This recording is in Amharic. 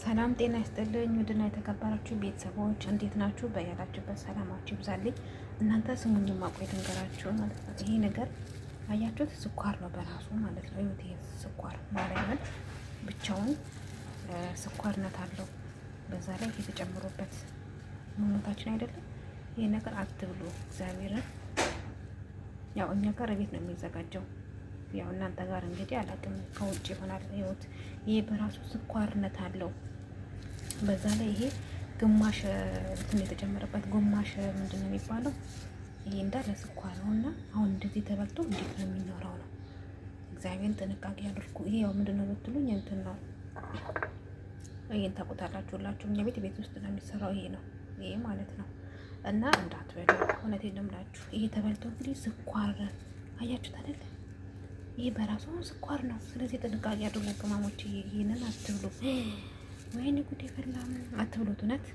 ሰላም ጤና ይስጥልኝ። ውድና የተከበራችሁ ቤተሰቦች እንዴት ናችሁ? በያላችሁበት ሰላማችሁ ይብዛልኝ። እናንተ ስሙኝ ማቆይ ልንገራችሁ ማለት ነው። ይሄ ነገር አያችሁት? ስኳር ነው በራሱ ማለት ነው። ይሄ ስኳር ማርያምን ብቻውን ስኳርነት አለው። በዛ ላይ የተጨምሮበት መሞታችን አይደለም። ይሄ ነገር አትብሉ እግዚአብሔርን። ያው እኛ ጋር ቤት ነው የሚዘጋጀው። ያው እናንተ ጋር እንግዲህ አላውቅም፣ ከውጭ ይሆናል። ይኸውት ይሄ በራሱ ስኳርነት አለው። በዛ ላይ ይሄ ግማሽ እንትን የተጨመረበት ግማሽ ምንድን ነው የሚባለው? ይሄ እንዳለ ስኳር ነው። እና አሁን እንደዚህ ተበልቶ እንዴት ነው የሚኖረው ነው? እግዚአብሔርን ጥንቃቄ አድርጉ። ይሄ ያው ምንድን ነው ብትሉኝ እንትን ነው። ይሄን ታውቁታላችሁ። እኛ ቤት ውስጥ ነው የሚሰራው። ይሄ ነው ይሄ ማለት ነው። እና እንዳትበሉ፣ እውነቴን ነው የምላችሁ። ይሄ ተበልቶ እንግዲህ ስኳር አያችሁት አይደለ? ይሄ በራሱ ስኳር ነው። ስለዚህ ጥንቃቄ አድርጉ ቅመሞች። ይሄንን አትብሉ። ወይኔ ጉዴ ፈላ፣ አትብሉት እውነት።